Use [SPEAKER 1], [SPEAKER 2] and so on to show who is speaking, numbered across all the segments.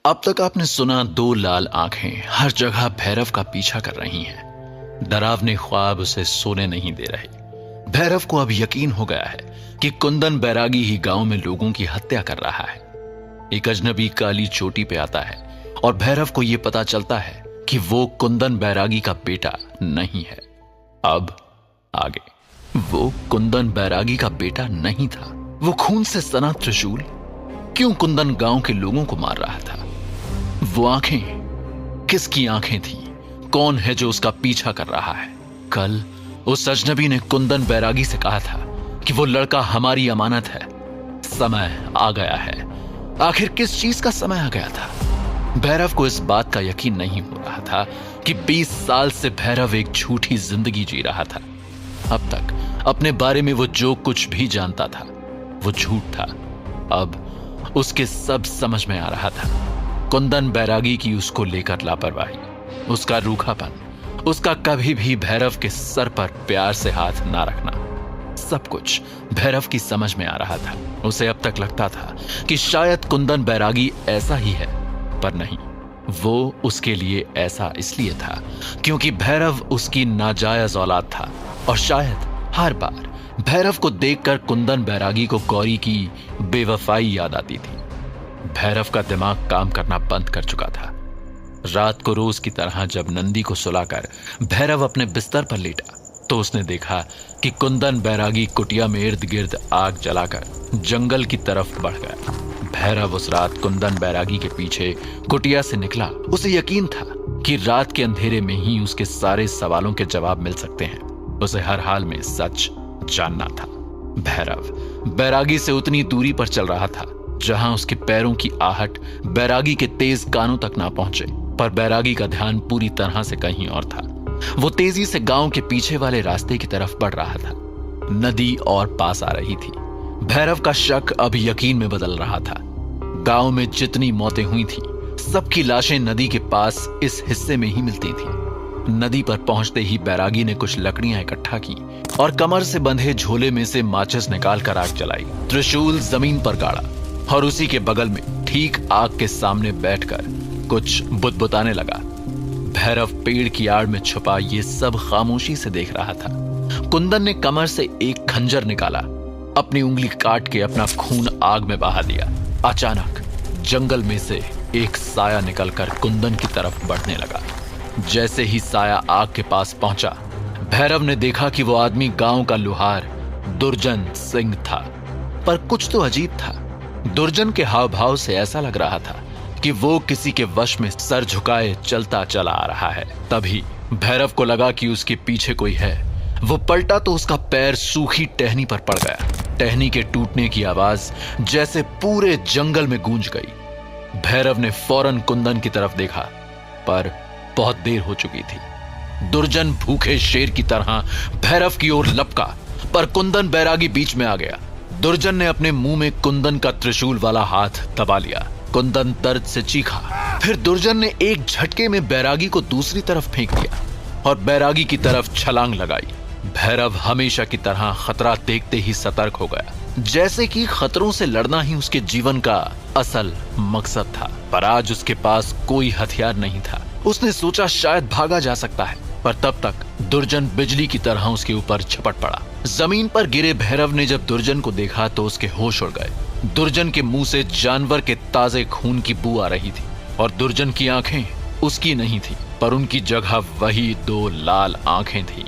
[SPEAKER 1] अब तक आपने सुना दो लाल आंखें हर जगह भैरव का पीछा कर रही हैं। डरावने ख्वाब उसे सोने नहीं दे रहे। भैरव को अब यकीन हो गया है कि कुंदन बैरागी ही गांव में लोगों की हत्या कर रहा है। एक अजनबी काली चोटी पे आता है और भैरव को यह पता चलता है कि वो कुंदन बैरागी का बेटा नहीं है। अब आगे। वो कुंदन बैरागी का बेटा नहीं था। वो खून से सना त्रिशूल क्यों कुंदन गांव के लोगों को मार रहा था? वो आंखें किसकी आंखें थी? कौन है जो उसका पीछा कर रहा है? कल उस अजनबी ने कुंदन बैरागी से कहा था कि वो लड़का हमारी अमानत है। समय आ गया है। आखिर किस चीज का समय आ गया था? भैरव को इस बात का यकीन नहीं हो रहा था कि 20 साल से भैरव एक झूठी जिंदगी जी रहा था। अब तक अपने बारे में वो जो कुछ भी जानता था वो झूठ था। अब उसके सब समझ में आ रहा था। कुंदन बैरागी की उसको लेकर लापरवाही, उसका रूखापन, उसका कभी भी भैरव के सर पर प्यार से हाथ ना रखना, सब कुछ भैरव की समझ में आ रहा था। उसे अब तक लगता था कि शायद कुंदन बैरागी ऐसा ही है, पर नहीं। वो उसके लिए ऐसा इसलिए था क्योंकि भैरव उसकी नाजायज औलाद था। और शायद हर बार भैरव को देखकर कुंदन बैरागी को गौरी की बेवफाई याद आती थी। भैरव का दिमाग काम करना बंद कर चुका था। रात को रोज की तरह जब नंदी को सुलाकर भैरव अपने बिस्तर पर लेटा तो उसने देखा कि कुंदन बैरागी कुटिया में इर्द गिर्द आग जलाकर जंगल की तरफ बढ़ गया। भैरव उस रात कुंदन बैरागी के पीछे कुटिया से निकला। उसे यकीन था कि रात के अंधेरे में ही उसके सारे सवालों के जवाब मिल सकते हैं। उसे हर हाल में सच जानना था। भैरव बैरागी से उतनी दूरी पर चल रहा था जहां उसके पैरों की आहट बैरागी के तेज कानों तक ना पहुंचे, पर बैरागी का ध्यान पूरी तरह से कहीं और था। वो तेजी से गांव के पीछे वाले रास्ते की तरफ बढ़ रहा था। नदी और पास आ रही थी। भैरव का शक अब यकीन में बदल रहा था। गांव में जितनी मौतें हुई थी सबकी लाशें नदी के पास इस हिस्से में ही मिलती थी। नदी पर पहुंचते ही बैरागी ने कुछ लकड़ियां इकट्ठा की और कमर से बंधे झोले में से माचिस निकालकर आग जलाई। त्रिशूल जमीन पर गाड़ा और उसी के बगल में ठीक आग के सामने बैठकर कुछ बुदबुदाने लगा। भैरव पेड़ की आड़ में छुपा ये सब खामोशी से देख रहा था। कुंदन ने कमर से एक खंजर निकाला, अपनी उंगली काट के अपना खून आग में बहा दिया। अचानक जंगल में से एक साया निकलकर कुंदन की तरफ बढ़ने लगा। जैसे ही साया आग के पास पहुंचा, भैरव ने देखा कि वो आदमी गांव का लुहार दुर्जन सिंह था। पर कुछ तो अजीब था। दुर्जन के हाव भाव से ऐसा लग रहा था कि वो किसी के वश में सर झुकाए चलता चला आ रहा है। तभी भैरव को लगा कि उसके पीछे कोई है। वो पलटा तो उसका पैर सूखी टहनी पर पड़ गया। टहनी के टूटने की आवाज जैसे पूरे जंगल में गूंज गई। भैरव ने फौरन कुंदन की तरफ देखा, पर बहुत देर हो चुकी थी। दुर्जन भूखे शेर की तरह भैरव की ओर लपका, पर कुंदन बैरागी बीच में आ गया। दुर्जन ने अपने मुंह में कुंदन का त्रिशूल वाला हाथ दबा लिया। कुंदन दर्द से चीखा। फिर दुर्जन ने एक झटके में बैरागी को दूसरी तरफ फेंक दिया और बैरागी की तरफ छलांग लगाई। भैरव हमेशा की तरह खतरा देखते ही सतर्क हो गया, जैसे कि खतरों से लड़ना ही उसके जीवन का असल मकसद था। पर आज उसके पास कोई हथियार नहीं था। उसने सोचा शायद भागा जा सकता है, पर तब तक दुर्जन बिजली की तरह उसके ऊपर झपट पड़ा। जमीन पर गिरे भैरव ने जब दुर्जन को देखा तो उसके होश उड़ गए। दुर्जन के मुंह से जानवर के ताजे खून की बू आ रही थी और दुर्जन की आंखें उसकी नहीं थी, पर उनकी जगह वही दो लाल आंखें थी,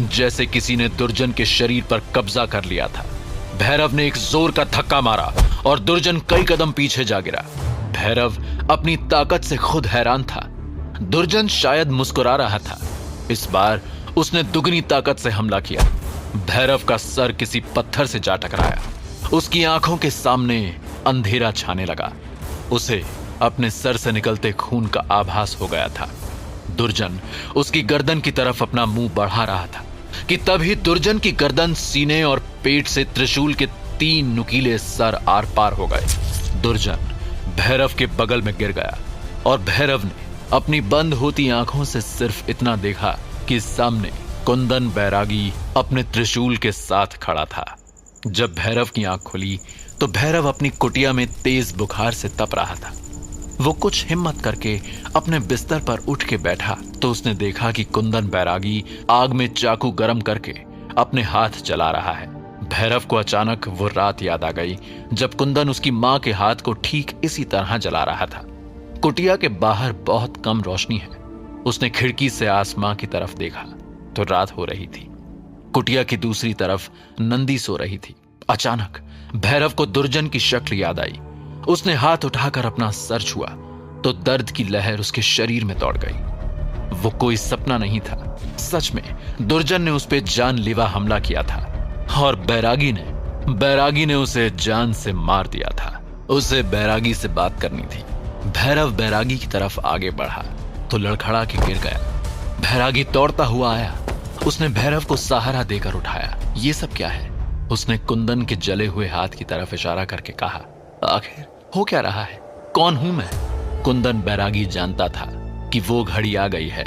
[SPEAKER 1] जैसे किसी ने दुर्जन के शरीर पर कब्जा कर लिया था। भैरव ने एक जोर का धक्का मारा और दुर्जन कई कदम पीछे जा गिरा। भैरव अपनी ताकत से खुद हैरान था। दुर्जन शायद मुस्कुरा रहा था। इस बार उसने दुगनी ताकत से हमला किया। भैरव का सर किसी पत्थर से जा टकराया। उसकी आंखों के सामने अंधेरा छाने लगा। उसे अपने सर से निकलते खून का आभास हो गया था। दुर्जन उसकी गर्दन की तरफ अपना मुंह बढ़ा रहा था कि तभी दुर्जन की गर्दन, सीने और पेट से त्रिशूल के 3 नुकीले सर आर पार हो गए। दुर्जन भैरव के बगल में गिर गया और भैरव ने अपनी बंद होती आंखों से सिर्फ इतना देखा कि सामने कुंदन बैरागी अपने त्रिशूल के साथ खड़ा था। जब भैरव की आंख खुली तो भैरव अपनी कुटिया में तेज बुखार से तप रहा था। वो कुछ हिम्मत करके अपने बिस्तर पर उठ के बैठा तो उसने देखा कि कुंदन बैरागी आग में चाकू गरम करके अपने हाथ जला रहा है। भैरव को अचानक वो रात याद आ गई जब कुंदन उसकी मां के हाथ को ठीक इसी तरह जला रहा था। कुटिया के बाहर बहुत कम रोशनी है। उसने खिड़की से आसमां की तरफ देखा तो रात हो रही थी। कुटिया की दूसरी तरफ नंदी सो रही थी। अचानक भैरव को दुर्जन की शक्ल याद आई। उसने हाथ उठाकर अपना सर छुआ तो दर्द की लहर उसके शरीर में दौड़ गई। वो कोई सपना नहीं था, सच में दुर्जन ने उस पर जानलेवा हमला किया था और बैरागी ने उसे जान से मार दिया था। उसे बैरागी से बात करनी थी। भैरव बैरागी की तरफ आगे बढ़ा तो लड़खड़ा के गिर गया। बैरागी दौड़ता हुआ आया। उसने भैरव को सहारा देकर उठाया। ये सब क्या है? उसने कुंदन के जले हुए हाथ की तरफ इशारा करके कहा, आखिर हो क्या रहा है? कौन हूं मैं? कुंदन बैरागी जानता था कि वो घड़ी आ गई है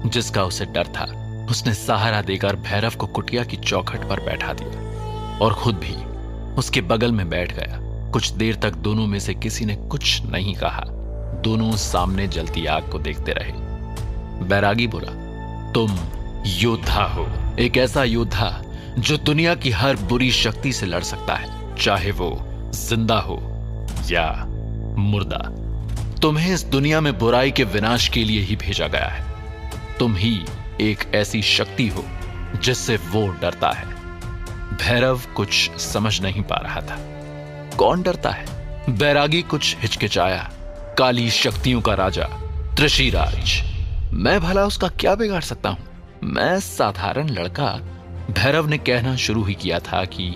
[SPEAKER 1] जिसका उसे डर था। उसने सहारा देकर भैरव को कुटिया की चौखट पर बैठा दिया और खुद भी उसके बगल में बैठ गया। कुछ देर तक दोनों में से किसी ने कुछ नहीं कहा। दोनों सामने जलती आग को देखते रहे। बैरागी बोला, तुम योद्धा हो, एक ऐसा योद्धा जो दुनिया की हर बुरी शक्ति से लड़ सकता है, चाहे वो जिंदा हो या मुर्दा। तुम्हें इस दुनिया में बुराई के विनाश के लिए ही भेजा गया है। तुम ही एक ऐसी शक्ति हो जिससे वो डरता है। भैरव कुछ समझ नहीं पा रहा था। कौन डरता है? बैरागी कुछ हिचकिचाया। काली शक्तियों का राजा त्रिशिराज। मैं भला उसका क्या बिगाड़ सकता हूं? मैं साधारण लड़का। भैरव ने कहना शुरू ही किया था कि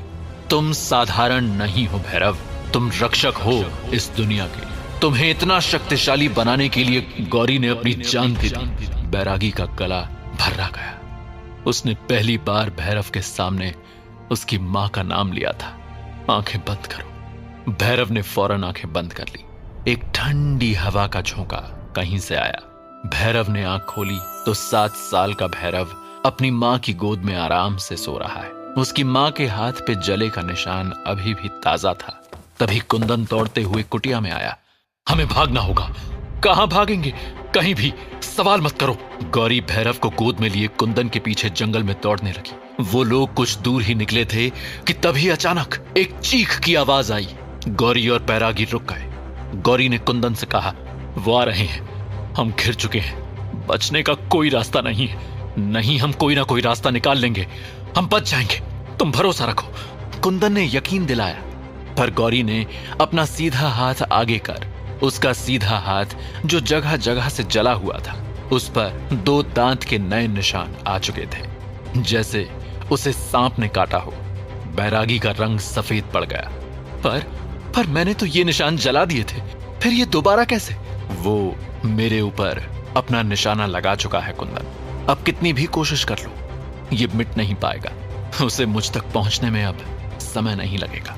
[SPEAKER 1] तुम साधारण नहीं हो भैरव, तुम रक्षक हो इस दुनिया के। तुम्हें इतना शक्तिशाली बनाने के लिए गौरी ने अपनी जान दे दी। बैरागी का गला भर्रा गया। उसने पहली बार भैरव के सामने उसकी मां का नाम लिया था। आंखें बंद करो। भैरव ने फौरन आंखें बंद कर ली। एक ठंडी हवा का झोंका कहीं से आया। भैरव ने आंख खोली तो 7 साल का भैरव अपनी मां की गोद में आराम से सो रहा है। उसकी मां के हाथ पे जले का निशान अभी भी ताजा था। तभी कुंदन दौड़ते हुए कुटिया में आया। हमें भागना होगा। कहां भागेंगे? कहीं भी, सवाल मत करो। गौरी भैरव को गोद में लिए कुंदन के पीछे जंगल में दौड़ने लगी। वो लोग कुछ दूर ही निकले थे कि तभी अचानक एक चीख की आवाज आई। गौरी और बैरागी रुक गए। गौरी ने कुंदन से कहा, वो आ रहे हैं, हम घिर चुके हैं, बचने का कोई रास्ता नहीं है। नहीं, हम कोई ना कोई रास्ता निकाल लेंगे, हम बच जाएंगे, तुम भरोसा रखो। कुंदन ने यकीन दिलाया, पर गौरी ने अपना सीधा हाथ आगे कर उसका सीधा हाथ जो जगह जगह से जला हुआ था उस पर 2 दांत के नए निशान आ चुके थे, जैसे उसे सांप ने काटा हो। बैरागी का रंग सफेद पड़ गया। पर मैंने तो ये निशान जला दिए थे, फिर ये दोबारा कैसे? वो मेरे ऊपर अपना निशाना लगा चुका है कुंदन। अब कितनी भी कोशिश कर लो ये मिट नहीं पाएगा। उसे मुझ तक पहुंचने में अब समय नहीं लगेगा।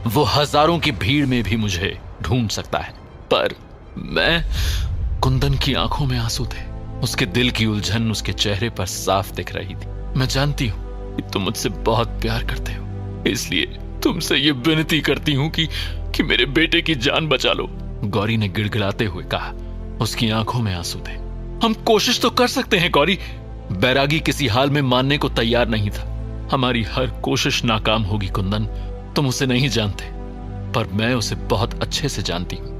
[SPEAKER 1] वो हजारों की भीड़ में भी मुझे ढूंढ सकता है। पर मैं... कुंदन की आंखों में आंसू थे। उसके दिल की उलझन उसके चेहरे पर साफ दिख रही थी। मैं जानती हूं कि तुम मुझसे बहुत प्यार करते हो, इसलिए तुमसे ये विनती करती हूं कि मेरे बेटे की जान बचा लो, गौरी ने गिड़गिड़ाते हुए कहा। उसकी आंखों में आंसू थे। हम कोशिश तो कर सकते हैं गौरी। बैरागी किसी हाल में मानने को तैयार नहीं था। हमारी हर कोशिश नाकाम होगी कुंदन। तुम उसे नहीं जानते, पर मैं उसे बहुत अच्छे से जानती हूं।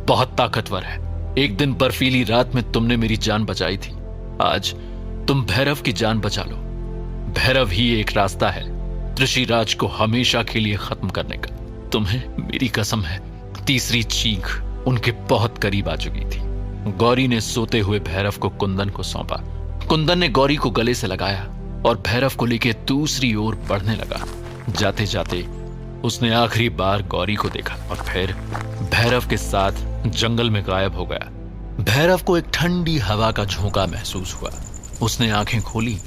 [SPEAKER 1] बहुत ताकतवर है। एक दिन बर्फीली रात में तुमने मेरी जान बचाई थी। आज तुम भैरव की जान बचा लो। भैरव ही एक रास्ता है त्रिशिराज को हमेशा के लिए खत्म करने का। तुम्हें मेरी कसम है। तीसरी चीख उनके बहुत करीब आ चुकी थी। गौरी ने सोते हुए भैरव को कुंदन को सौंपा। कुंदन ने गौरी को गले से लगाया और भैरव को लेकर दूसरी ओर बढ़ने लगा। जाते जाते उसने आखिरी बार गौरी को देखा और फिर भैरव के साथ जंगल में गायब हो गया। भैरव को एक ठंडी हवा का झोंका महसूस हुआ। उसने आंखें खोली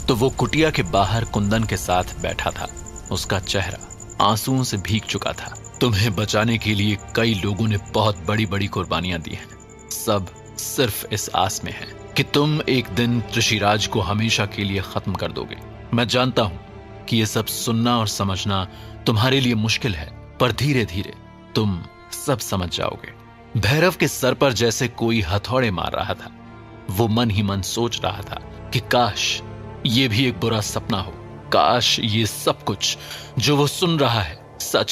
[SPEAKER 1] तो वो कुटिया के बाहर कुंदन के साथ बैठा था। उसका चेहरा आंसुओं से भीग चुका था। तुम्हें बचाने के लिए कई लोगों ने बहुत बड़ी बड़ी कुर्बानियां दी हैं। सब सिर्फ इस आस में है कि तुम एक दिन त्रिशिराज को हमेशा के लिए खत्म कर दोगे। मैं जानता हूं कि ये सब सुनना और समझना तुम्हारे लिए मुश्किल है, पर धीरे धीरे तुम सब समझ जाओगे। भैरव के सर पर जैसे कोई हथौड़े मार रहा था। वो मन ही मन सोच रहा था कि काश ये भी एक बुरा सपना हो, काश ये सब कुछ जो वो सुन रहा है सच